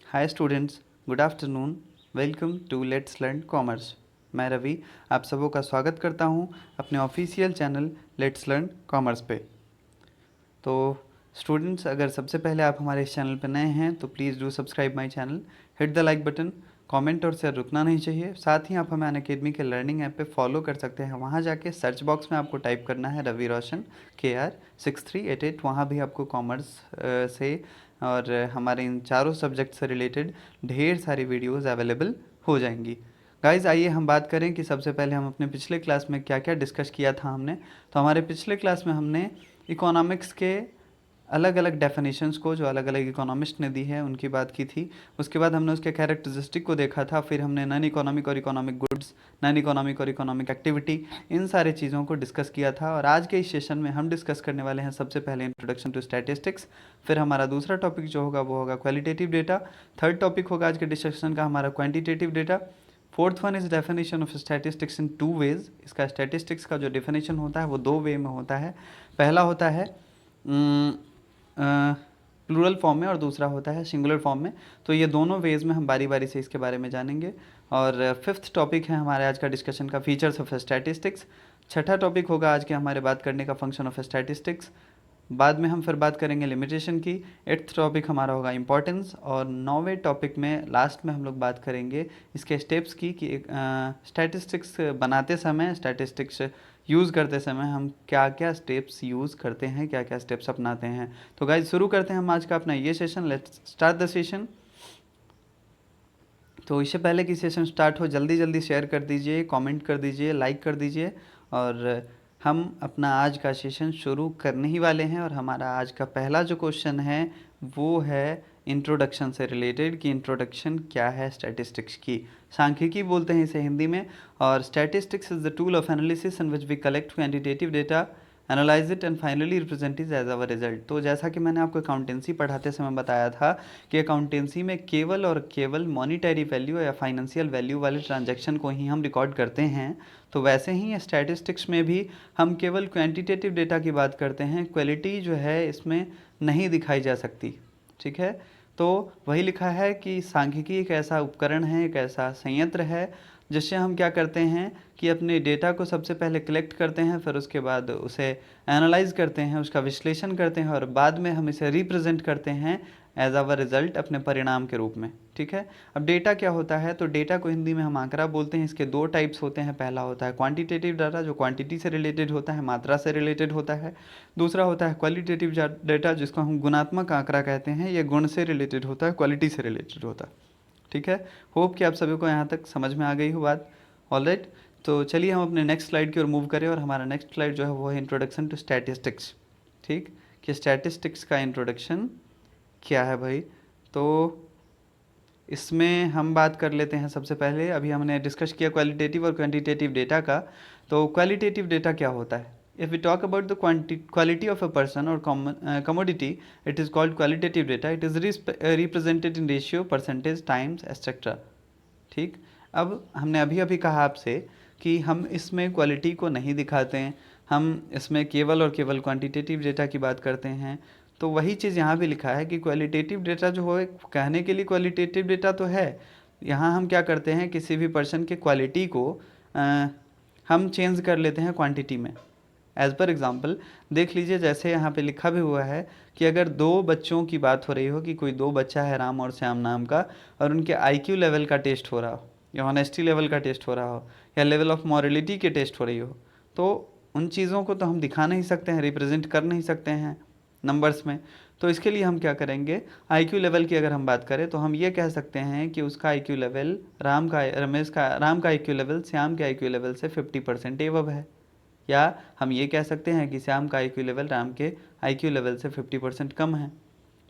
Hi students, good afternoon. Welcome to let's learn commerce. मैं रवि आप सबों का स्वागत करता हूं अपने official channel let's learn commerce पे। तो स्टूडेंट्स, अगर सबसे पहले आप हमारे इस चैनल पर नए हैं तो please do subscribe my channel, hit the like button, comment और शेयर रुकना नहीं चाहिए। साथ ही आप हमें अनअकैडमी के लर्निंग ऐप पे फॉलो कर सकते हैं। वहाँ जाके सर्च बॉक्स में आपको टाइप करना है रवि रोशन KR6388। वहाँ भी आपको कॉमर्स से और हमारे इन चारों सब्जेक्ट से रिलेटेड ढेर सारी वीडियोज़ अवेलेबल हो जाएंगी। गाइज़, आइए हम बात करें कि सबसे पहले हम अपने पिछले क्लास में क्या क्या डिस्कस किया था हमने। तो हमारे पिछले क्लास में हमने इकोनॉमिक्स के अलग अलग डेफिनेशंस को, जो अलग अलग इकोनॉमिस्ट ने दी है, उनकी बात की थी। उसके बाद हमने उसके कैरेक्टरिस्टिक को देखा था। फिर हमने नॉन इकोनॉमिक और इकोनॉमिक गुड्स, नॉन इकोनॉमिक और इकोनॉमिक एक्टिविटी, इन सारे चीज़ों को डिस्कस किया था। और आज के इस सेशन में हम डिस्कस करने वाले हैं सबसे पहले इंट्रोडक्शन टू स्टैटिस्टिक्स। फिर हमारा दूसरा टॉपिक जो होगा वो होगा क्वालिटेटिव डेटा। थर्ड टॉपिक होगा आज के डिस्कशन का हमारा quantitative data. Fourth one is definition of statistics in two ways. इसका स्टैटिस्टिक्स का जो डेफिनेशन होता है वो दो वे में होता है। पहला होता है प्लूरल फॉर्म में और दूसरा होता है सिंगुलर फॉर्म में। तो ये दोनों वेज में हम बारी बारी से इसके बारे में जानेंगे। और फिफ्थ टॉपिक है हमारे आज का डिस्कशन का फीचर्स ऑफ स्टैटिस्टिक्स। छठा टॉपिक होगा आज के हमारे बात करने का फंक्शन ऑफ स्टैटिस्टिक्स। बाद में हम फिर बात करेंगे लिमिटेशन की। एट्थ टॉपिक हमारा होगा इंपॉर्टेंस। और नौवें टॉपिक में लास्ट में हम लोग बात करेंगे इसके स्टेप्स की कि स्टैटिस्टिक्स बनाते समय, स्टैटिस्टिक्स यूज़ करते समय हम क्या क्या स्टेप्स यूज़ करते हैं, क्या क्या स्टेप्स अपनाते हैं। तो गाइज, शुरू करते हैं हम आज का अपना ये session. Let's start the session. तो इससे पहले कि सेशन स्टार्ट हो, जल्दी जल्दी शेयर कर दीजिए, कमेंट कर दीजिए, लाइक कर दीजिए। और हम अपना आज का सेशन शुरू करने ही वाले हैं। और हमारा आज का पहला जो क्वेश्चन है वो है इंट्रोडक्शन से रिलेटेड, कि इंट्रोडक्शन क्या है स्टैटिस्टिक्स की। सांख्यिकी बोलते हैं इसे हिंदी में। और statistics is the tool of analysis in which we collect quantitative data, analyse it and finally represent is as our result. तो जैसा कि मैंने आपको अकाउंटेंसी पढ़ाते समय बताया था कि अकाउंटेंसी में केवल और केवल मॉनिटरी वैल्यू या फाइनेंशियल वैल्यू वाले ट्रांजैक्शन को ही हम रिकॉर्ड करते हैं। तो वैसे ही स्टैटिस्टिक्स में भी हम केवल क्वांटिटेटिव डेटा की बात करते हैं। क्वालिटी जो है इसमें नहीं दिखाई जा सकती। ठीक है, तो वही लिखा है कि सांख्यिकी एक ऐसा उपकरण है, एक ऐसा संयंत्र है जिससे हम क्या करते हैं कि अपने डेटा को सबसे पहले कलेक्ट करते हैं, फिर उसके बाद उसे एनालाइज करते हैं, उसका विश्लेषण करते हैं और बाद में हम इसे रिप्रेजेंट करते हैं एज आवर रिजल्ट, अपने परिणाम के रूप में। ठीक है, अब डेटा क्या होता है? तो डेटा को हिंदी में हम आंकड़ा बोलते हैं। इसके दो टाइप्स होते हैं। पहला होता है क्वांटिटेटिव डाटा, जो क्वांटिटी से रिलेटेड होता है, मात्रा से रिलेटेड होता है। दूसरा होता है क्वालिटेटिव डेटा, जिसको हम गुणात्मक आंकड़ा कहते हैं। ये गुण से रिलेटेड होता है, क्वालिटी से रिलेटेड होता है। ठीक है, होप कि आप सभी को यहाँ तक समझ में आ गई हो बात। ऑलराइट, तो चलिए हम अपने नेक्स्ट स्लाइड की ओर मूव करें। और हमारा नेक्स्ट स्लाइड जो है वो है इंट्रोडक्शन टू स्टैटिस्टिक्स। ठीक, कि स्टैटिस्टिक्स का इंट्रोडक्शन क्या है भाई। तो इसमें हम बात कर लेते हैं सबसे पहले। अभी हमने डिस्कस किया क्वालिटेटिव और क्वांटिटेटिव डेटा का। तो क्वालिटेटिव डेटा क्या होता है? If we talk about the quality of a person और commodity, it is called qualitative data. It is represented in ratio, percentage, times etcetera. ठीक, अब हमने अभी अभी कहा आपसे कि हम इसमें क्वालिटी को नहीं दिखाते हैं, हम इसमें केवल और केवल क्वांटिटेटिव डेटा की बात करते हैं। तो वही चीज़ यहाँ भी लिखा है कि क्वालिटेटिव डेटा जो हो, कहने के लिए क्वालिटेटिव डेटा तो है। यहाँ हम क्या करते हैं, किसी भी पर्सन के क्वालिटी को हम चेंज कर लेते हैं क्वांटिटी में। एज पर एग्ज़ाम्पल देख लीजिए, जैसे यहाँ पे लिखा भी हुआ है कि अगर दो बच्चों की बात हो रही हो, कि कोई दो बच्चा है राम और श्याम नाम का, और उनके आईक्यू लेवल का टेस्ट हो रहा हो, या ऑनेस्टी लेवल का टेस्ट हो रहा हो, या लेवल ऑफ मॉरलिटी के टेस्ट हो रही हो, तो उन चीज़ों को तो हम दिखा नहीं सकते हैं, रिप्रेजेंट कर नहीं सकते हैं नंबर्स में। तो इसके लिए हम क्या करेंगे, आईक्यू लेवल की अगर हम बात करें तो हम ये कह सकते हैं कि उसका आईक्यू लेवल राम का आईक्यू लेवल श्याम के आईक्यू लेवल से 50% एवब है। या हम ये कह सकते हैं कि श्याम का आईक्यू लेवल राम के आईक्यू लेवल से 50% कम है।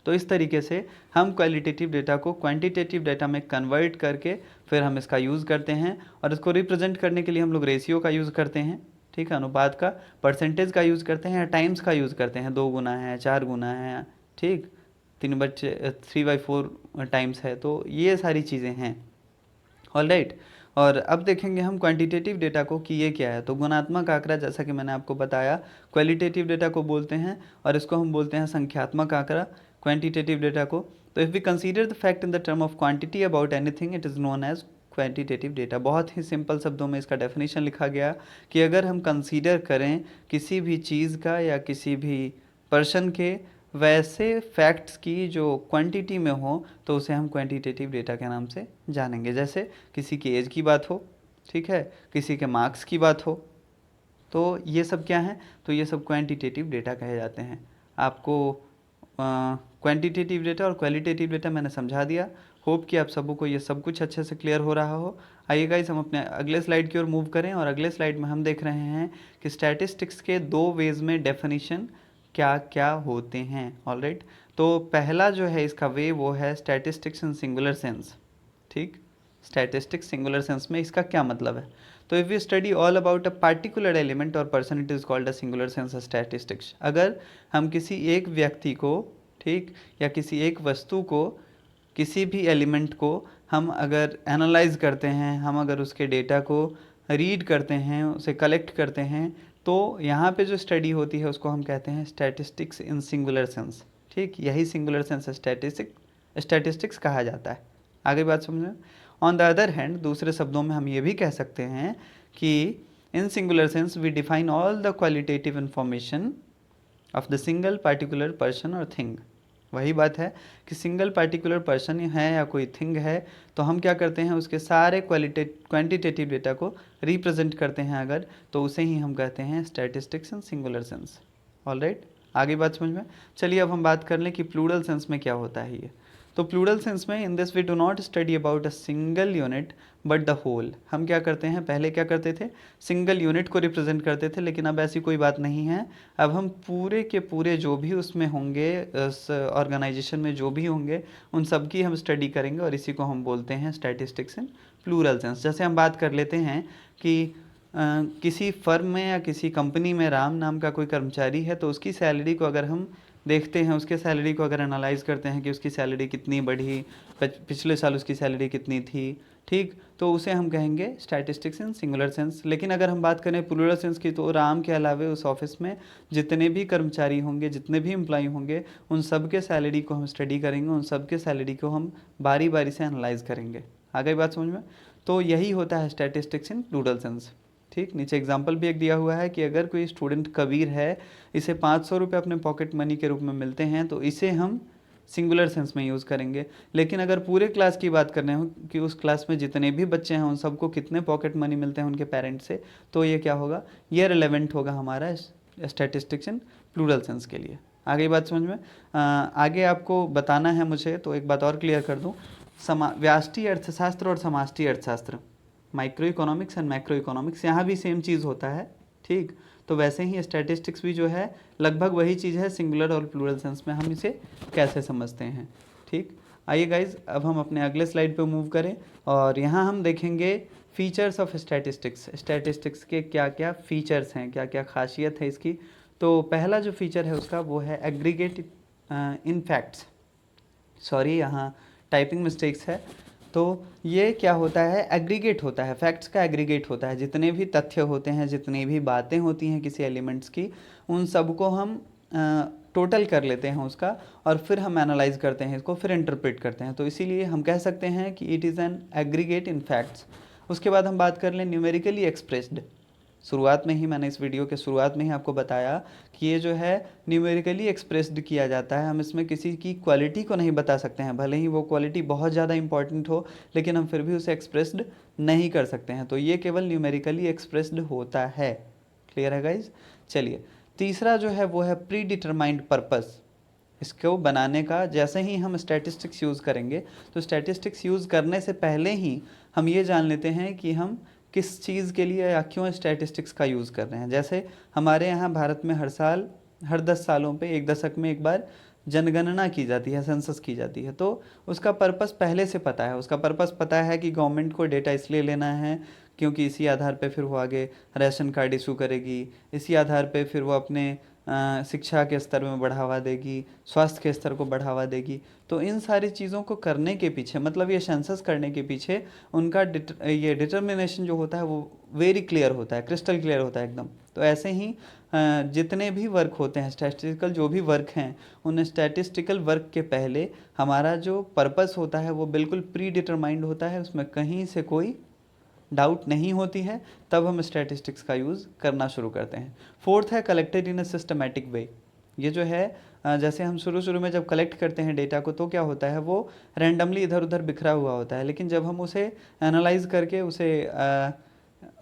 तो इस तरीके से हम क्वालिटेटिव डेटा को क्वांटिटेटिव डेटा में कन्वर्ट करके फिर हम इसका यूज़ करते हैं। और इसको रिप्रेजेंट करने के लिए हम लोग रेशियो का यूज़ करते हैं। ठीक है, अनुपात का, परसेंटेज का यूज़ करते हैं, टाइम्स का यूज़ करते हैं, 2 गुना है, 4 गुना है, ठीक, 3/4 टाइम्स है। तो ये सारी चीज़ें हैं। ऑलराइट, और अब देखेंगे हम क्वांटिटेटिव डेटा को कि ये क्या है। तो गुणात्मक आंकड़ा, जैसा कि मैंने आपको बताया, क्वालिटेटिव डेटा को बोलते हैं और इसको हम बोलते हैं संख्यात्मक आंकड़ा, क्वांटिटेटिव डेटा को। तो if we consider the fact in the term of quantity about anything it is known as quantitative data. बहुत ही सिंपल शब्दों में इसका डेफिनेशन लिखा गया कि अगर हम कंसीडर करें किसी भी चीज़ का या किसी भी पर्सन के वैसे फैक्ट्स की जो क्वांटिटी में हो तो उसे हम क्वांटिटेटिव डेटा के नाम से जानेंगे। जैसे किसी की एज की बात हो, ठीक है, किसी के मार्क्स की बात हो, तो ये सब क्या हैं, तो ये सब क्वांटिटेटिव डेटा कहे जाते हैं। आपको क्वांटिटेटिव डेटा और क्वालिटेटिव डेटा मैंने समझा दिया। होप कि आप सबों को ये सब कुछ अच्छे से क्लियर हो रहा हो। आइए गाइस हम अपने अगले स्लाइड की ओर मूव करें, और अगले स्लाइड में हम देख रहे हैं कि स्टैटिस्टिक्स के दो वेज में डेफिनेशन क्या क्या होते हैं। ऑलराइट, तो पहला जो है इसका वे वो है स्टैटिस्टिक्स इन सिंगुलर सेंस। ठीक, स्टैटिस्टिक्स सिंगुलर सेंस में इसका क्या मतलब है, तो if we study all about a particular element और person it is called a singular sense statistics. अगर हम किसी एक व्यक्ति को, ठीक, या किसी एक वस्तु को, किसी भी एलिमेंट को हम अगर एनालाइज करते हैं, हम अगर उसके डेटा को रीड करते हैं, उसे कलेक्ट करते हैं, तो यहाँ पे जो स्टडी होती है उसको हम कहते हैं स्टैटिस्टिक्स इन सिंगुलर सेंस। ठीक, यही सिंगुलर सेंस स्टैटिस्टिक्स कहा जाता है। आगे बात समझें। ऑन द अदर हैंड, दूसरे शब्दों में हम ये भी कह सकते हैं कि in singular sense we define all the qualitative information of the single particular person और थिंग। वही बात है कि सिंगल पार्टिकुलर पर्सन है या कोई थिंग है, तो हम क्या करते हैं, उसके सारे क्वांटिटेटिव डेटा को रिप्रेजेंट करते हैं अगर, तो उसे ही हम कहते हैं statistics in singular sense. Alright, आगे बात समझ में। चलिए अब हम बात कर लें कि प्लूरल सेंस में क्या होता है ये। तो प्लूरल सेंस में in this we do not study about a single unit but the whole. हम क्या करते हैं, पहले क्या करते थे, सिंगल यूनिट को रिप्रेजेंट करते थे, लेकिन अब ऐसी कोई बात नहीं है। अब हम पूरे के पूरे जो भी उसमें होंगे, उस ऑर्गेनाइजेशन में जो भी होंगे, उन सब की हम स्टडी करेंगे, और इसी को हम बोलते हैं स्टैटिस्टिक्स इन प्लूरल सेंस। जैसे हम बात कर लेते हैं कि किसी फर्म में या किसी कंपनी में राम नाम का कोई कर्मचारी है, तो उसकी सैलरी को अगर हम देखते हैं, उसके सैलरी को अगर एनालाइज करते हैं कि उसकी सैलरी कितनी बढ़ी, पिछले साल उसकी सैलरी कितनी थी, ठीक, तो उसे हम कहेंगे स्टैटिस्टिक्स इन सिंगुलर सेंस। लेकिन अगर हम बात करें प्लूरल सेंस की, तो राम के अलावे उस ऑफिस में जितने भी कर्मचारी होंगे, जितने भी एम्प्लॉय होंगे, उन सब के सैलरी को हम स्टडी करेंगे, उन सब के सैलरी को हम बारी बारी से एनालाइज करेंगे। आ गई बात समझ में। तो यही होता है स्टैटिस्टिक्स इन प्लूरल सेंस। ठीक, नीचे एग्जाम्पल भी एक दिया हुआ है कि अगर कोई स्टूडेंट कबीर है, इसे 500 रुपये अपने पॉकेट मनी के रूप में मिलते हैं, तो इसे हम सिंगुलर सेंस में यूज़ करेंगे। लेकिन अगर पूरे क्लास की बात करने हो कि उस क्लास में जितने भी बच्चे हैं उन सबको कितने पॉकेट मनी मिलते हैं उनके पेरेंट्स से, तो ये क्या होगा, ये रिलेवेंट होगा हमारा स्टैटिस्टिक्स इन प्लूरल सेंस के लिए। आगे बात समझ में। आगे आपको बताना है मुझे, तो एक बात और क्लियर कर दूँ, व्यष्टि अर्थशास्त्र और समष्टि अर्थशास्त्र, micro economics and macro economics, यहाँ भी सेम चीज़ होता है। ठीक, तो वैसे ही स्टैटिस्टिक्स भी जो है लगभग वही चीज़ है, सिंगुलर और प्लूरल सेंस में हम इसे कैसे समझते हैं। ठीक, आइए गाइज अब हम अपने अगले स्लाइड पे मूव करें, और यहाँ हम देखेंगे फीचर्स ऑफ स्टैटिस्टिक्स। स्टैटिस्टिक्स के क्या क्या फीचर्स हैं, क्या क्या खासियत है इसकी। तो पहला जो फीचर है उसका वो है एग्रीगेट इन फैक्ट्स। सॉरी, यहाँ टाइपिंग मिस्टेक्स है। तो ये क्या होता है, एग्रीगेट होता है, फैक्ट्स का एग्रीगेट होता है। जितने भी तथ्य होते हैं, जितनी भी बातें होती हैं किसी एलिमेंट्स की, उन सब को हम टोटल कर लेते हैं उसका, और फिर हम एनालाइज करते हैं इसको, फिर इंटरप्रेट करते हैं। तो इसीलिए हम कह सकते हैं कि it is an aggregate in facts. उसके बाद हम बात कर लें न्यूमेरिकली एक्सप्रेस्ड। शुरुआत में ही मैंने इस वीडियो के शुरुआत में ही आपको बताया कि ये जो है न्यूमेरिकली एक्सप्रेस्ड किया जाता है। हम इसमें किसी की क्वालिटी को नहीं बता सकते हैं, भले ही वो क्वालिटी बहुत ज़्यादा इंपॉर्टेंट हो, लेकिन हम फिर भी उसे एक्सप्रेस्ड नहीं कर सकते हैं। तो ये केवल न्यूमेरिकली एक्सप्रेस्ड होता है। क्लियर है गाइज। चलिए, तीसरा जो है वो है प्री डिटरमाइंड पर्पस। इसको बनाने का, जैसे ही हम स्टैटिस्टिक्स यूज़ करेंगे, तो स्टैटिस्टिक्स यूज़ करने से पहले ही हम ये जान लेते हैं कि हम किस चीज़ के लिए या क्यों स्टैटिस्टिक्स का यूज़ कर रहे हैं। जैसे हमारे यहाँ भारत में हर साल, हर 10 सालों पे, एक दशक में एक बार जनगणना की जाती है, सेंसस की जाती है। तो उसका पर्पस पहले से पता है। उसका पर्पस पता है कि गवर्नमेंट को डेटा इसलिए लेना है क्योंकि इसी आधार पे फिर वो आगे राशन कार्ड इशू करेगी, इसी आधार पे फिर वो अपने शिक्षा के स्तर में बढ़ावा देगी, स्वास्थ्य के स्तर को बढ़ावा देगी। तो इन सारी चीज़ों को करने के पीछे, मतलब ये सेंसस करने के पीछे उनका ये डिटर्मिनेशन जो होता है वो वेरी क्लियर होता है, क्रिस्टल क्लियर होता है एकदम। तो ऐसे ही जितने भी वर्क होते हैं, स्टैटिस्टिकल जो भी वर्क हैं, उन स्टैटिस्टिकल वर्क के पहले हमारा जो पर्पस होता है वो बिल्कुल प्री डिटरमाइंड होता है, उसमें कहीं से कोई डाउट नहीं होती है, तब हम स्टैटिस्टिक्स का यूज़ करना शुरू करते हैं। फोर्थ है collected in a systematic way. ये जो है जैसे हम शुरू शुरू में जब कलेक्ट करते हैं डेटा को तो क्या होता है, वो रैंडमली इधर उधर बिखरा हुआ होता है, लेकिन जब हम उसे एनालाइज करके उसे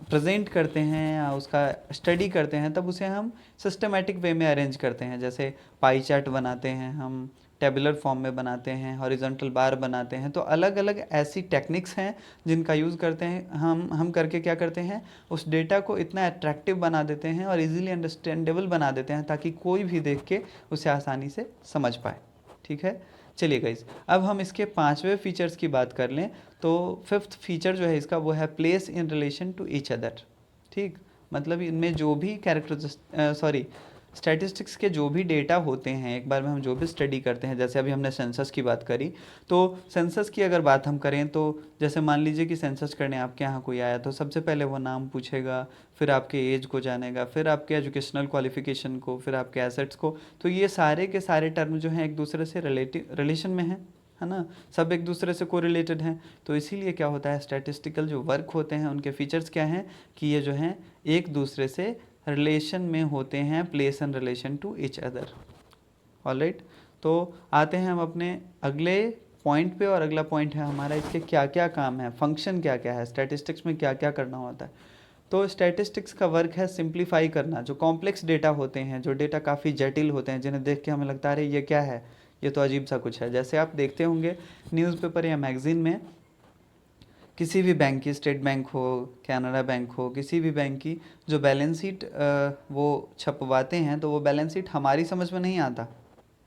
प्रेजेंट करते हैं या उसका स्टडी करते हैं, तब उसे हम सिस्टमेटिक वे में अरेंज करते हैं। जैसे पाई चार्ट बनाते हैं हम, टेबुलर फॉर्म में बनाते हैं, हॉरिजॉन्टल बार बनाते हैं। तो अलग अलग ऐसी टेक्निक्स हैं जिनका यूज़ करते हैं हम करके क्या करते हैं, उस डेटा को इतना अट्रैक्टिव बना देते हैं और इजीली अंडरस्टैंडेबल बना देते हैं ताकि कोई भी देख के उसे आसानी से समझ पाए। ठीक है, चलिए गाइस, अब हम इसके 5वें फीचर्स की बात कर लें। तो 5th फीचर जो है इसका वो है place in relation to each other. ठीक, मतलब इनमें जो भी स्टैटिस्टिक्स के जो भी डेटा होते हैं, एक बार में हम जो भी स्टडी करते हैं, जैसे अभी हमने सेंसस की बात करी, तो सेंसस की अगर बात हम करें तो जैसे मान लीजिए कि सेंसस करने आपके यहाँ कोई आया, तो सबसे पहले वो नाम पूछेगा, फिर आपके एज को जानेगा, फिर आपके एजुकेशनल क्वालिफिकेशन को, फिर आपके एसेट्स को। तो ये सारे के सारे टर्म जो हैं एक दूसरे से रिलेशन में हैं, है ना, सब एक दूसरे से कोरिलेटेड हैं। तो इसीलिए क्या होता है, स्टैटिस्टिकल जो वर्क होते हैं उनके फीचर्स क्या हैं कि ये जो हैं एक दूसरे से रिलेशन में होते हैं, place in relation to each other. Alright, तो आते हैं हम अपने अगले पॉइंट पे, और अगला पॉइंट है हमारा इसके क्या क्या काम है, फंक्शन क्या क्या है, स्टैटिस्टिक्स में क्या क्या करना होता है। तो स्टैटिस्टिक्स का वर्क है सिंप्लीफाई करना। जो कॉम्प्लेक्स डेटा होते हैं, जो डेटा काफ़ी जटिल होते हैं, जिन्हें देख के हमें लगता है अरे ये क्या है, ये तो अजीब सा कुछ है। जैसे आप देखते होंगे न्यूज़पेपर या मैगज़ीन में, किसी भी बैंक की, स्टेट बैंक हो, कैनरा बैंक हो, किसी भी बैंक की जो बैलेंस शीट वो छपवाते हैं, तो वो बैलेंस शीट हमारी समझ में नहीं आता,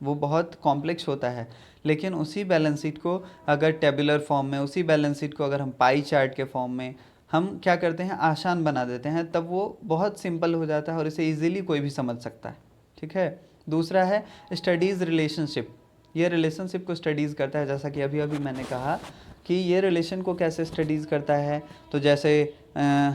वो बहुत कॉम्प्लेक्स होता है। लेकिन उसी बैलेंस शीट को अगर टेबुलर फॉर्म में, उसी बैलेंस शीट को अगर हम पाई चार्ट के फॉर्म में हम क्या करते हैं, आसान बना देते हैं, तब वो बहुत सिंपल हो जाता है और इसे ईजिली कोई भी समझ सकता है। ठीक है, दूसरा है स्टडीज़ रिलेशनशिप। ये रिलेशनशिप को स्टडीज़ करता है, जैसा कि अभी अभी मैंने कहा कि ये रिलेशन को कैसे स्टडीज़ करता है। तो जैसे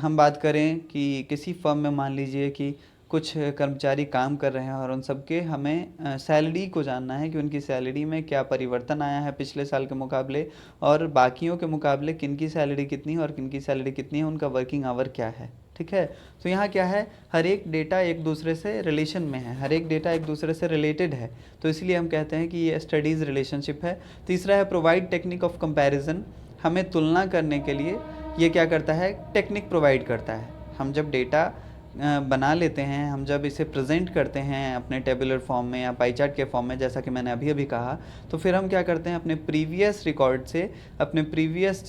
हम बात करें कि किसी फर्म में मान लीजिए कि कुछ कर्मचारी काम कर रहे हैं और उन सबके हमें सैलरी को जानना है कि उनकी सैलरी में क्या परिवर्तन आया है पिछले साल के मुकाबले, और बाकियों के मुकाबले किन की सैलरी कितनी है और किन की सैलरी कितनी है, उनका वर्किंग आवर क्या है। ठीक है, तो यहाँ क्या है, हर एक डेटा एक दूसरे से रिलेशन में है, हर एक डेटा एक दूसरे से रिलेटेड है, तो इसलिए हम कहते हैं कि ये स्टडीज़ रिलेशनशिप है। तीसरा है प्रोवाइड टेक्निक ऑफ कंपैरिजन। हमें तुलना करने के लिए ये क्या करता है, टेक्निक प्रोवाइड करता है। हम जब डेटा बना लेते हैं, हम जब इसे प्रेजेंट करते हैं अपने टेबुलर फॉर्म में या पाई चार्ट के फॉर्म में, जैसा कि मैंने अभी अभी कहा, तो फिर हम क्या करते हैं, अपने प्रीवियस रिकॉर्ड से, अपने प्रीवियस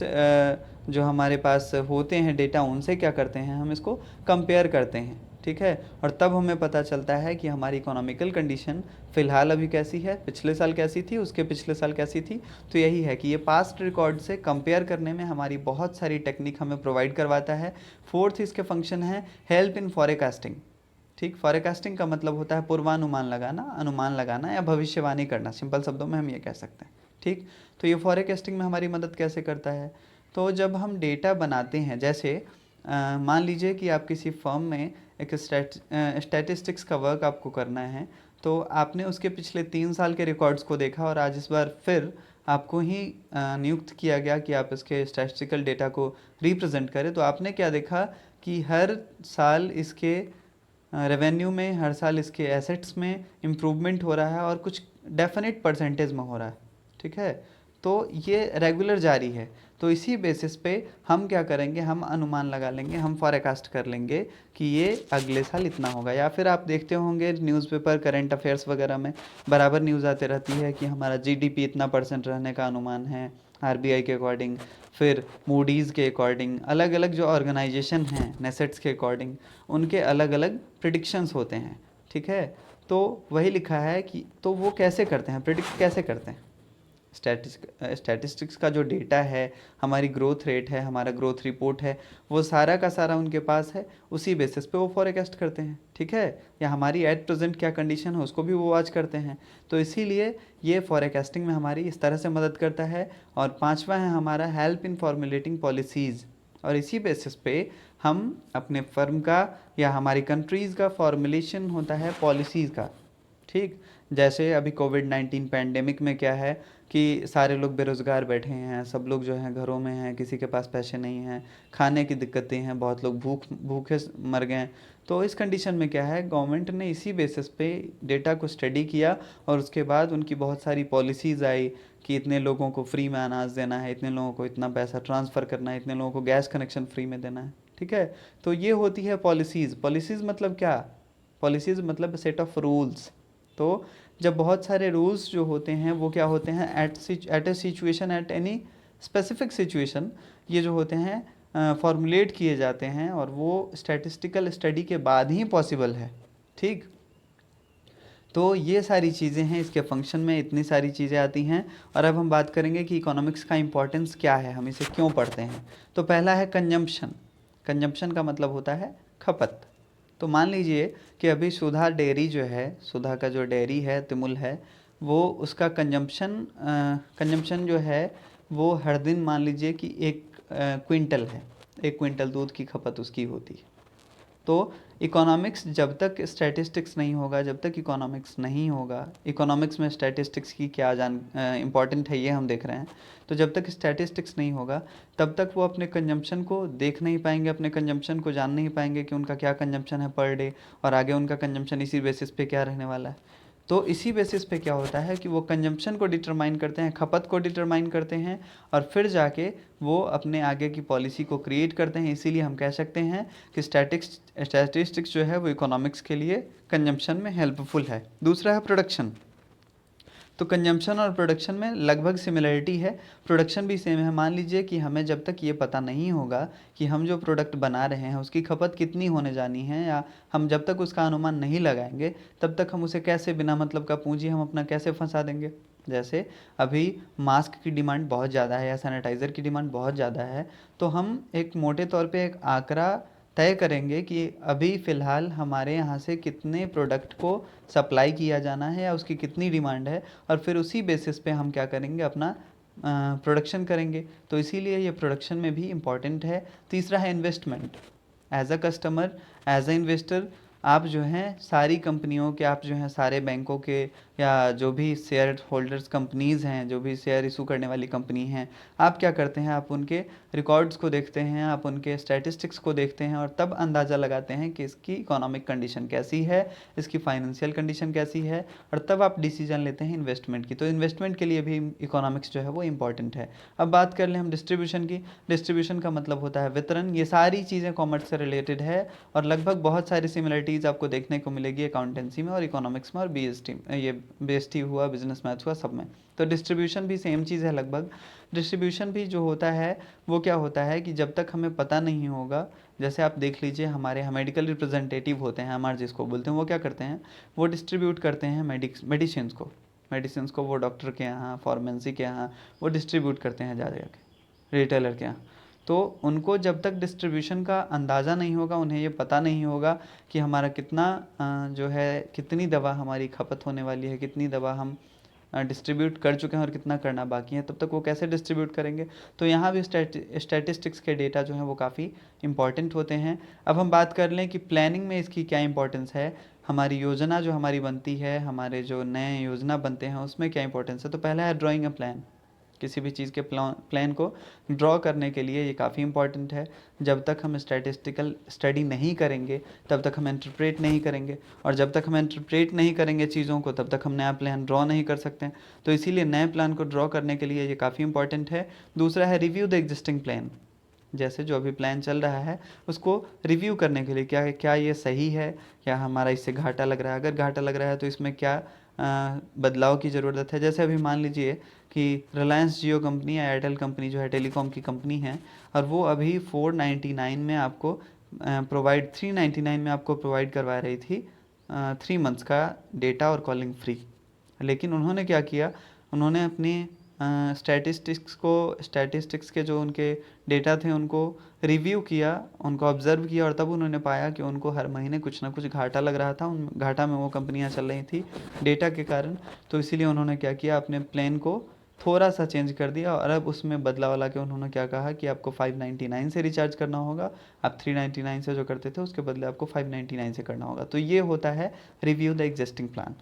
जो हमारे पास होते हैं डेटा, उनसे क्या करते हैं, हम इसको कंपेयर करते हैं। ठीक है, और तब हमें पता चलता है कि हमारी इकोनॉमिकल कंडीशन फ़िलहाल अभी कैसी है, पिछले साल कैसी थी, उसके पिछले साल कैसी थी। तो यही है कि ये पास्ट रिकॉर्ड से कंपेयर करने में हमारी बहुत सारी टेक्निक हमें प्रोवाइड करवाता है। फोर्थ इसके फंक्शन है हेल्प इन फॉरकास्टिंग। ठीक, फॉरकास्टिंग का मतलब होता है पूर्वानुमान लगाना, अनुमान लगाना या भविष्यवाणी करना, सिंपल शब्दों में हम ये कह सकते हैं। ठीक, तो ये फॉरकास्टिंग में हमारी मदद कैसे करता है, तो जब हम डेटा बनाते हैं, जैसे मान लीजिए कि आप किसी फर्म में एक स्टैटिस्टिक्स का वर्क आपको करना है, तो आपने उसके पिछले 3 साल के रिकॉर्ड्स को देखा और आज इस बार फिर आपको ही नियुक्त किया गया कि आप इसके स्टैटिस्टिकल डेटा को रिप्रेजेंट करें। तो आपने क्या देखा कि हर साल इसके रेवेन्यू में, हर साल इसके एसेट्स में इम्प्रूवमेंट हो रहा है और कुछ डेफिनेट परसेंटेज में हो रहा है। ठीक है, तो ये रेगुलर जारी है। तो इसी बेसिस पे हम क्या करेंगे, हम अनुमान लगा लेंगे, हम फॉरकास्ट कर लेंगे कि ये अगले साल इतना होगा। या फिर आप देखते होंगे न्यूज़पेपर, करंट अफेयर्स वगैरह में बराबर न्यूज़ आते रहती है कि हमारा जीडीपी इतना % रहने का अनुमान है आरबीआई के अकॉर्डिंग, फिर मूडीज़ के अकॉर्डिंग, अलग अलग जो ऑर्गेनाइजेशन हैं नेसेट्स के अकॉर्डिंग, उनके अलग अलग प्रिडिक्शंस होते हैं। ठीक है, तो वही लिखा है कि तो वो कैसे करते हैं, प्रिडिक्ट कैसे करते हैं, स्टैटिस्टिक्स का जो डेटा है, हमारी ग्रोथ रेट है, हमारा ग्रोथ रिपोर्ट है, वो सारा का सारा उनके पास है। उसी बेसिस पे वो फॉरकास्ट करते हैं, ठीक है, या हमारी एट प्रेजेंट क्या कंडीशन है उसको भी वो वॉच करते हैं। तो इसीलिए ये फॉरकास्टिंग में हमारी इस तरह से मदद करता है। और पांचवा है हमारा हेल्प इन फॉर्मुलेटिंग पॉलिसीज़, और इसी बेसिस पे हम अपने फर्म का या हमारी कंट्रीज़ का फॉर्मुलेशन होता है पॉलिसीज़ का, ठीक। जैसे अभी कोविड-19 पैंडेमिक में क्या है कि सारे लोग बेरोज़गार बैठे हैं, सब लोग जो हैं घरों में हैं, किसी के पास पैसे नहीं हैं, खाने की दिक्कतें हैं, बहुत लोग भूखे मर गए। तो इस कंडीशन में क्या है, गवर्नमेंट ने इसी बेसिस पे डेटा को स्टडी किया और उसके बाद उनकी बहुत सारी पॉलिसीज़ आई कि इतने लोगों को फ्री में अनाज देना है, इतने लोगों को इतना पैसा ट्रांसफ़र करना है, इतने लोगों को गैस कनेक्शन फ्री में देना है, ठीक है। तो ये होती है पॉलिसीज़। पॉलिसीज़ मतलब क्या? पॉलिसीज़ मतलब सेट ऑफ रूल्स। तो जब बहुत सारे रूल्स जो होते हैं वो क्या होते हैं, at a situation, at any specific situation, ये जो होते हैं फॉर्मुलेट किए जाते हैं और वो स्टैटिस्टिकल स्टडी के बाद ही पॉसिबल है, ठीक। तो ये सारी चीज़ें हैं, इसके फंक्शन में इतनी सारी चीज़ें आती हैं। और अब हम बात करेंगे कि इकोनॉमिक्स का इम्पोर्टेंस क्या है, हम इसे क्यों पढ़ते हैं। तो पहला है कंजम्पशन। कंजम्पशन का मतलब होता है खपत। तो मान लीजिए कि अभी सुधा डेयरी जो है, सुधा का जो डेयरी है, तिमुल है, वो उसका कंजम्पशन जो है वो हर दिन मान लीजिए कि एक क्विंटल है, 1 क्विंटल दूध की खपत उसकी होती है। तो इकोनॉमिक्स जब तक स्टैटिस्टिक्स नहीं होगा, जब तक इकोनॉमिक्स नहीं होगा, इकोनॉमिक्स में स्टैटिस्टिक्स की क्या इम्पॉर्टेंट है ये हम देख रहे हैं। तो जब तक स्टैटिस्टिक्स नहीं होगा तब तक वो अपने कंजम्पशन को देख नहीं पाएंगे, अपने कंजम्पशन को जान नहीं पाएंगे कि उनका क्या कंजम्पशन है पर डे, और आगे उनका कंजम्पशन इसी बेसिस पे क्या रहने वाला है। तो इसी बेसिस पे क्या होता है कि वो कंजम्पशन को डिटरमाइन करते हैं, खपत को डिटरमाइन करते हैं, और फिर जाके वो अपने आगे की पॉलिसी को क्रिएट करते हैं। इसीलिए हम कह सकते हैं कि स्टैटिस्टिक्स जो है वो इकोनॉमिक्स के लिए कंजम्पशन में हेल्पफुल है। दूसरा है प्रोडक्शन। तो कंजम्पशन और प्रोडक्शन में लगभग सिमिलरिटी है, प्रोडक्शन भी सेम है। मान लीजिए कि हमें जब तक ये पता नहीं होगा कि हम जो प्रोडक्ट बना रहे हैं उसकी खपत कितनी होने जानी है, या हम जब तक उसका अनुमान नहीं लगाएंगे तब तक हम उसे कैसे बिना मतलब का पूंजी हम अपना कैसे फंसा देंगे। जैसे अभी मास्क की डिमांड बहुत ज़्यादा है या सैनिटाइज़र की डिमांड बहुत ज़्यादा है, तो हम एक मोटे तौर पे एक आंकड़ा तय करेंगे कि अभी फ़िलहाल हमारे यहाँ से कितने प्रोडक्ट को सप्लाई किया जाना है या उसकी कितनी डिमांड है, और फिर उसी बेसिस पे हम क्या करेंगे, अपना प्रोडक्शन करेंगे। तो इसीलिए ये प्रोडक्शन में भी इम्पॉर्टेंट है। तीसरा है investment. As a customer, as a investor, आप जो हैं सारी कंपनियों के, आप जो हैं सारे बैंकों के या जो भी शेयर होल्डर्स कंपनीज़ हैं, जो भी शेयर इशू करने वाली कंपनी हैं, आप क्या करते हैं, आप उनके रिकॉर्ड्स को देखते हैं, आप उनके स्टैटिस्टिक्स को देखते हैं और तब अंदाज़ा लगाते हैं कि इसकी इकोनॉमिक कंडीशन कैसी है, इसकी फाइनेंशियल कंडीशन कैसी है, और तब आप डिसीजन लेते हैं इन्वेस्टमेंट की। तो इन्वेस्टमेंट के लिए भी इकोनॉमिक्स जो है वो इम्पॉर्टेंट है। अब बात कर लें हम डिस्ट्रीब्यूशन की। डिस्ट्रीब्यूशन का मतलब होता है वितरण। ये सारी चीज़ें कॉमर्स से रिलेटेड है और लगभग बहुत सारी सिमिलरिटीज़ आपको देखने को मिलेगी अकाउंटेंसी में और इकोनॉमिक्स में और बीएसटी, ये बीएसटी हुआ, बिजनेस मैथ्स हुआ, सब में। तो डिस्ट्रीब्यूशन भी सेम चीज़ है लगभग। डिस्ट्रीब्यूशन भी जो होता है वो क्या होता है कि जब तक हमें पता नहीं होगा, जैसे आप देख लीजिए हमारे यहाँ मेडिकल रिप्रेजेंटेटिव होते हैं, हमारे जिसको बोलते हैं, वो क्या करते हैं, वो डिस्ट्रीब्यूट करते हैं मेडिसिन को वो डॉक्टर के यहाँ, फार्मेसी के यहाँ वो डिस्ट्रीब्यूट करते हैं जा जाके रिटेलर के यहाँ। तो उनको जब तक डिस्ट्रीब्यूशन का अंदाज़ा नहीं होगा, उन्हें ये पता नहीं होगा कि हमारा कितना जो है, कितनी दवा हमारी खपत होने वाली है, कितनी दवा हम डिस्ट्रीब्यूट कर चुके हैं और कितना करना बाकी है, तब तक वो कैसे डिस्ट्रीब्यूट करेंगे। तो यहाँ भी स्टैटिस्टिक्स के डेटा जो हैं वो काफ़ी इंपॉर्टेंट होते हैं। अब हम बात कर लें कि प्लानिंग में इसकी क्या इंपॉर्टेंस है, हमारी योजना जो हमारी बनती है, हमारे जो नए योजना बनते हैं उसमें क्या इंपॉर्टेंस है। तो पहला है ड्राइंग अ प्लान। किसी भी चीज़ के प्लान को ड्रॉ करने के लिए ये काफ़ी इंपॉर्टेंट है। जब तक हम स्टैटिस्टिकल स्टडी नहीं करेंगे तब तक हम इंटरप्रेट नहीं करेंगे, और जब तक हम इंटरप्रेट नहीं करेंगे चीज़ों को तब तक हम नया प्लान ड्रॉ नहीं कर सकते। तो इसीलिए नए प्लान को ड्रॉ करने के लिए ये काफ़ी इंपॉर्टेंट है। दूसरा है रिव्यू द एग्जिस्टिंग प्लान। जैसे जो अभी प्लान चल रहा है उसको रिव्यू करने के लिए, क्या क्या ये सही है, क्या हमारा इससे घाटा लग रहा है, अगर घाटा लग रहा है तो इसमें क्या बदलाव की ज़रूरत है। जैसे अभी मान लीजिए कि रिलायंस जियो कंपनी या एयरटेल कंपनी जो है टेलीकॉम की कंपनी है, और वो अभी 499 में आपको प्रोवाइड 399 में आपको प्रोवाइड करवा रही थी 3 मंथ्स का डेटा और कॉलिंग फ्री। लेकिन उन्होंने क्या किया, उन्होंने अपनी स्टैटिस्टिक्स के जो उनके डेटा थे उनको रिव्यू किया, उनको ऑब्ज़र्व किया और तब उन्होंने पाया कि उनको हर महीने कुछ ना कुछ घाटा लग रहा था, उन घाटा में वो कंपनियां चल रही थी डेटा के कारण। तो इसीलिए उन्होंने क्या किया, अपने प्लान को थोड़ा सा चेंज कर दिया और अब उसमें बदलाव ला के उन्होंने क्या कहा कि आपको 599 से रिचार्ज करना होगा, आप 399 से जो करते थे उसके बदले आपको 599 से करना होगा। तो ये होता है review the existing plan.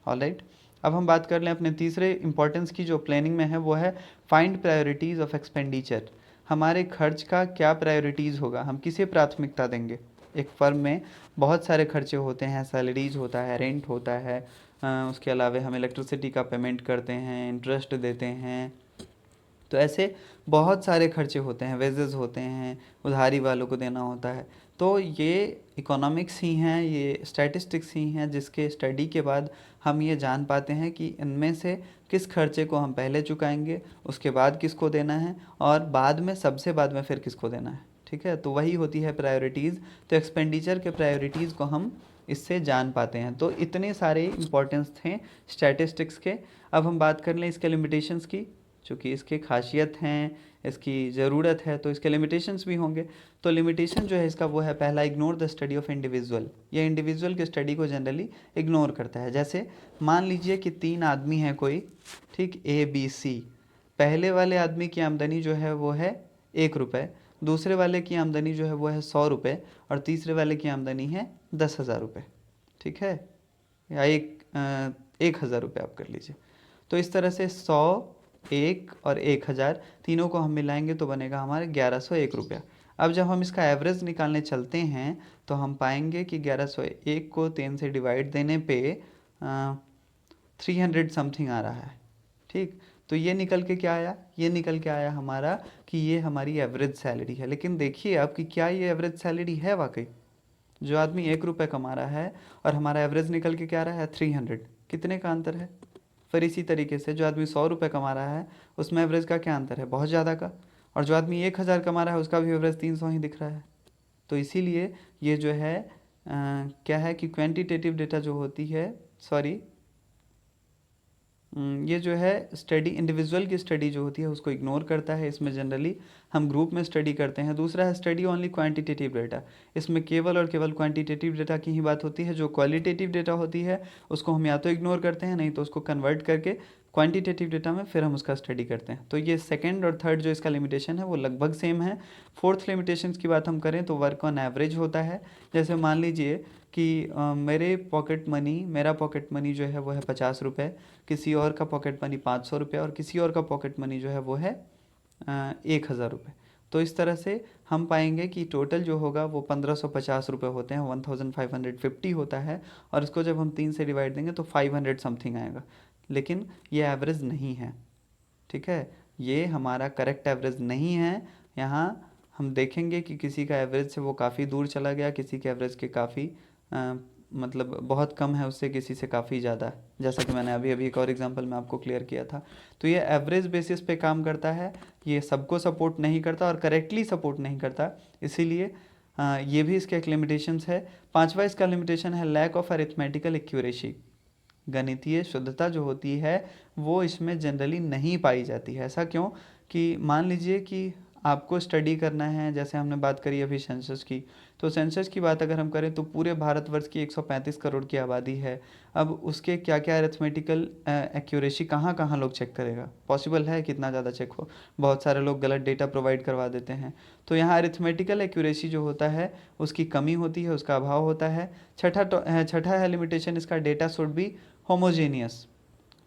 Alright, अब हम बात कर लें अपने तीसरे इंपॉर्टेंस की जो प्लानिंग में है, वो है फाइंड प्रायोरिटीज़ ऑफ एक्सपेंडिचर। हमारे खर्च का क्या प्रायोरिटीज़ होगा, हम किसे प्राथमिकता देंगे। एक फर्म में बहुत सारे खर्चे होते हैं, सैलरीज होता है, रेंट होता है, उसके अलावा हम इलेक्ट्रिसिटी का पेमेंट करते हैं, इंटरेस्ट देते हैं, तो ऐसे बहुत सारे खर्चे होते हैं, वेजेस होते हैं, उधारी वालों को देना होता है। तो ये इकोनॉमिक्स ही हैं, ये स्टैटिस्टिक्स ही हैं जिसके स्टडी के बाद हम ये जान पाते हैं कि इनमें से किस खर्चे को हम पहले चुकाएंगे, उसके बाद किसको देना है और बाद में, सबसे बाद में फिर किसको देना है। ठीक है, तो वही होती है प्रायोरिटीज़। तो एक्सपेंडिचर के प्रायोरिटीज़ को हम इससे जान पाते हैं। तो इतने सारे इंपॉर्टेंस थे स्टैटिस्टिक्स के। अब हम बात कर लें इसके लिमिटेशंस की, चूँकि इसके खासियत हैं, इसकी ज़रूरत है, तो इसके लिमिटेशंस भी होंगे। तो लिमिटेशन जो है इसका वो है, पहला, ignore the study of individual. ये इंडिविजुअल की स्टडी को जनरली इग्नोर करता है। जैसे मान लीजिए कि 3 आदमी हैं कोई, ठीक, ए बी सी। पहले वाले आदमी की आमदनी जो है वो है 1 रुपये, दूसरे वाले की आमदनी जो है वो है 100 रुपये और तीसरे वाले की आमदनी है 10,000 रुपये। ठीक है, या 1,000 रुपये आप कर लीजिए। तो इस तरह से 100, 1 और 1,000 तीनों को हम मिलाएंगे तो बनेगा हमारे 1,101 रुपया। अब जब हम इसका एवरेज निकालने चलते हैं तो हम पाएंगे कि 1,101 को 3 से डिवाइड देने पे 300 समथिंग आ रहा है। ठीक, तो ये निकल के क्या आया, ये निकल के आया हमारा कि ये हमारी एवरेज सैलरी है। लेकिन देखिए आपकी, क्या ये एवरेज सैलरी है वाकई? जो आदमी 1 रुपये कमा रहा है और हमारा एवरेज निकल के क्या रहा है 300, कितने का अंतर है। फिर इसी तरीके से जो आदमी 100 रुपये कमा रहा है उसमें एवरेज का क्या अंतर है, बहुत ज़्यादा का। और जो आदमी 1,000 कमा रहा है उसका भी एवरेज 300 ही दिख रहा है। तो इसीलिए ये जो है क्या है कि क्वांटिटेटिव डेटा जो होती है, सॉरी, ये जो है स्टडी, इंडिविजुअल की स्टडी जो होती है उसको इग्नोर करता है। इसमें जनरली हम ग्रुप में स्टडी करते हैं। दूसरा है स्टडी ओनली क्वांटिटेटिव डेटा। इसमें केवल और केवल क्वांटिटेटिव डेटा की ही बात होती है। जो क्वालिटेटिव डेटा होती है उसको हम या तो इग्नोर करते हैं, नहीं तो उसको कन्वर्ट करके क्वांटिटेटिव डेटा में फिर हम उसका स्टडी करते हैं। तो ये सेकंड और थर्ड जो इसका लिमिटेशन है वो लगभग सेम है। फोर्थ लिमिटेशंस की बात हम करें तो वर्क ऑन एवरेज होता है। जैसे मान लीजिए कि मेरा पॉकेट मनी जो है वो है 50 रुपये, किसी और का पॉकेट मनी 500 रुपये और किसी और का पॉकेट मनी जो है वो है 1,000 रुपये। तो इस तरह से हम पाएंगे कि टोटल जो होगा वो 1,550 रुपये होते हैं, 1,550 होता है। और इसको जब हम 3 से डिवाइड देंगे तो 500 समथिंग आएगा। लेकिन ये एवरेज नहीं है। ठीक है, ये हमारा करेक्ट एवरेज नहीं है। यहाँ हम देखेंगे कि किसी का एवरेज से वो काफ़ी दूर चला गया, किसी के एवरेज के काफ़ी मतलब बहुत कम है उससे, किसी से काफ़ी ज़्यादा है, जैसा कि मैंने अभी एक और एग्जांपल में आपको क्लियर किया था। तो ये एवरेज बेसिस पे काम करता है, ये सबको सपोर्ट नहीं करता और करेक्टली सपोर्ट नहीं करता। इसीलिए ये भी इसके एक लिमिटेशंस है। पांचवा इसका लिमिटेशन है लैक ऑफ अरिथमेटिकल एक्यूरेसी। गणितीय शुद्धता जो होती है वो इसमें जनरली नहीं पाई जाती है। ऐसा क्यों? कि मान लीजिए कि आपको स्टडी करना है, जैसे हमने बात करी अभी सेंसस की, तो सेंसस की बात अगर हम करें तो पूरे भारतवर्ष की 135 करोड़ की आबादी है। अब उसके क्या क्या अरिथमेटिकल एक्यूरेसी कहाँ कहाँ लोग चेक करेगा, पॉसिबल है कितना ज़्यादा चेक हो? बहुत सारे लोग गलत डेटा प्रोवाइड करवा देते हैं। तो यहाँ अरिथमेटिकल एक्यूरेसी जो होता है उसकी कमी होती है, उसका अभाव होता है। छठा है लिमिटेशन इसका, डेटा शुड बी होमोजेनियस।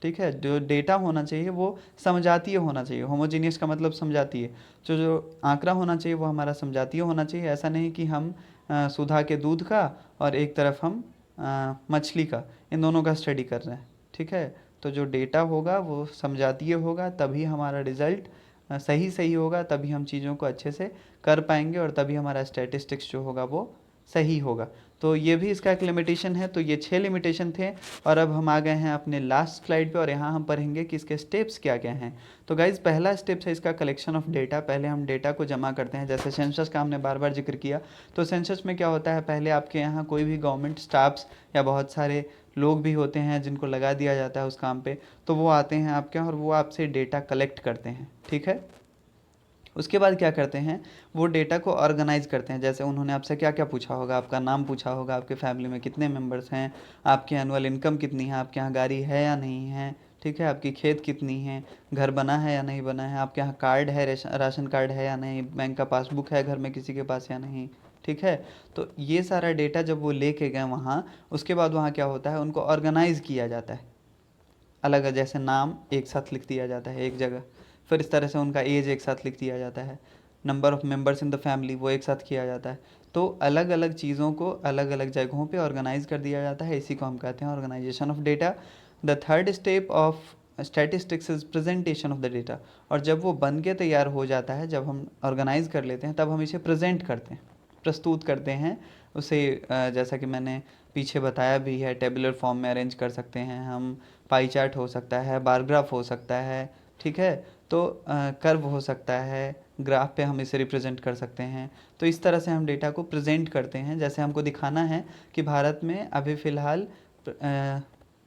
ठीक है, जो डेटा होना चाहिए वो समझातीय होना चाहिए। होमोजीनियस का मतलब समझातीय। जो आंकड़ा होना चाहिए वो हमारा समझातीय होना चाहिए। ऐसा नहीं कि हम सुधा के दूध का और एक तरफ हम मछली का, इन दोनों का स्टडी कर रहे हैं। ठीक है, तो जो डेटा होगा वो समझातीय होगा, तभी हमारा रिजल्ट सही होगा, तभी हम चीज़ों को अच्छे से कर पाएंगे और तभी हमारा स्टैटिस्टिक्स जो होगा वो सही होगा। तो ये भी इसका एक लिमिटेशन है। तो ये 6 लिमिटेशन थे और अब हम आ गए हैं अपने लास्ट स्लाइड पे और यहाँ हम पढ़ेंगे कि इसके स्टेप्स क्या क्या हैं। तो गाइज पहला स्टेप है इसका कलेक्शन ऑफ डेटा। पहले हम डेटा को जमा करते हैं, जैसे सेंसस का हमने बार बार जिक्र किया। तो सेंसस में क्या होता है, पहले आपके यहाँ कोई भी गवर्नमेंट स्टाफ्स या बहुत सारे लोग भी होते हैं जिनको लगा दिया जाता है उस काम पे, तो वो आते हैं आपके यहाँ और वो आपसे डेटा कलेक्ट करते हैं, ठीक है। उसके बाद क्या करते हैं, वो डेटा को ऑर्गेनाइज करते हैं। जैसे उन्होंने आपसे क्या क्या पूछा होगा, आपका नाम पूछा होगा, आपके फैमिली में कितने मेंबर्स हैं, आपकी एनुअल इनकम कितनी है, आपके यहाँ गाड़ी है या नहीं है, ठीक है, आपकी खेत कितनी है, घर बना है या नहीं बना है, आपके यहाँ कार्ड है, राशन कार्ड है या नहीं, बैंक का पासबुक है घर में किसी के पास या नहीं, ठीक है। तो ये सारा डेटा जब वो लेके गए वहाँ, उसके बाद वहाँ क्या होता है, उनको ऑर्गेनाइज किया जाता है अलग, जैसे नाम एक साथ लिख दिया जाता है एक जगह, फिर इस तरह से उनका एज एक साथ लिख दिया जाता है, number of members in the family वो एक साथ किया जाता है। तो अलग अलग चीज़ों को अलग अलग जगहों पे ऑर्गेनाइज कर दिया जाता है, इसी को हम कहते हैं organisation of data. The third step of statistics is presentation of the data. और जब वो बन के तैयार हो जाता है, जब हम ऑर्गेनाइज कर लेते हैं, तब हम इसे प्रेजेंट करते हैं, प्रस्तुत करते हैं उसे। जैसा कि मैंने पीछे बताया भी है, टेबुलर फॉर्म में अरेंज कर सकते हैं हम, पाई चार्ट हो सकता है, बार ग्राफ हो सकता है, ठीक है। तो कर्व हो सकता है, ग्राफ पे हम इसे रिप्रेजेंट कर सकते हैं। तो इस तरह से हम डेटा को प्रेजेंट करते हैं। जैसे हमको दिखाना है कि भारत में अभी फ़िलहाल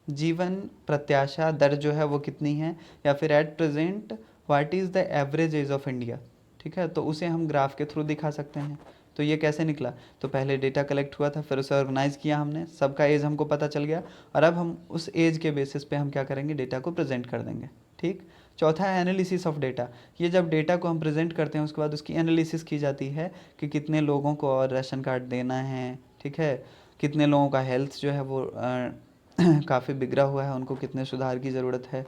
जीवन प्रत्याशा दर जो है वो कितनी है, या फिर at present what is the average age of India, ठीक है। तो उसे हम ग्राफ के थ्रू दिखा सकते हैं। तो ये कैसे निकला, तो पहले डेटा कलेक्ट हुआ था, फिर उसे ऑर्गेनाइज़ किया हमने, सबका एज हमको पता चल गया, और अब हम उस एज के बेसिस पे हम क्या करेंगे, डेटा को प्रेजेंट कर देंगे, ठीक। चौथा है एनालिसिस ऑफ डेटा। ये जब डेटा को हम प्रेजेंट करते हैं, उसके बाद उसकी एनालिसिस की जाती है कि कितने लोगों को और राशन कार्ड देना है, ठीक है, कितने लोगों का हेल्थ जो है वो काफ़ी बिगड़ा हुआ है, उनको कितने सुधार की ज़रूरत है,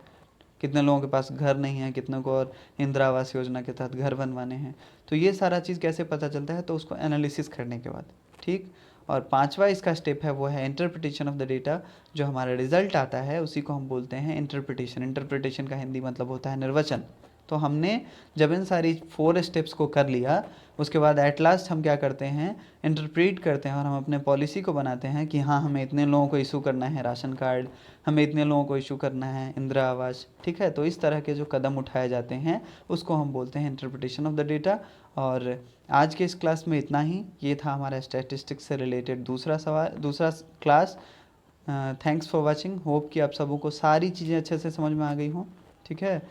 कितने लोगों के पास घर नहीं है, कितनों को और इंदिरा आवास योजना के तहत घर बनवाने हैं। तो ये सारा चीज़ कैसे पता चलता है, तो उसको एनालिसिस करने के बाद, ठीक। और पांचवा इसका स्टेप है वो है इंटरप्रिटेशन ऑफ द डेटा। जो हमारा रिजल्ट आता है उसी को हम बोलते हैं इंटरप्रिटेशन। इंटरप्रिटेशन का हिंदी मतलब होता है निर्वचन। तो हमने जब इन सारी 4 स्टेप्स को कर लिया, उसके बाद एट लास्ट हम क्या करते हैं, इंटरप्रेट करते हैं, और हम अपने पॉलिसी को बनाते हैं कि हाँ, हमें इतने लोगों को इशू करना है राशन कार्ड, हमें इतने लोगों को इशू करना है इंदिरा आवास, ठीक है। तो इस तरह के जो कदम उठाए जाते हैं उसको हम बोलते हैं इंटरप्रिटेशन ऑफ द डेटा। और आज के इस क्लास में इतना ही। ये था हमारा स्टैटिस्टिक्स से रिलेटेड दूसरा class. Thanks for watching. Hope कि आप सबों को सारी चीज़ें अच्छे से समझ में आ गई हों, ठीक है।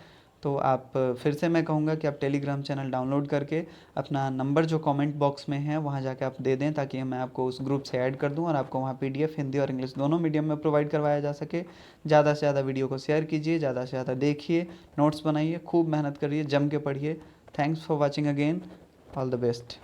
तो आप फिर से मैं कहूँगा कि आप टेलीग्राम चैनल डाउनलोड करके अपना नंबर जो कमेंट बॉक्स में है वहाँ जाके आप दे दें, ताकि मैं आपको उस ग्रुप से ऐड कर दूँ और आपको वहाँ पीडीएफ हिंदी और इंग्लिश दोनों मीडियम में प्रोवाइड करवाया जा सके। ज़्यादा से ज़्यादा वीडियो को शेयर कीजिए, ज़्यादा से ज़्यादा देखिए, नोट्स बनाइए, खूब मेहनत करिए, जम के पढ़िए। Thanks for watching again. All the best.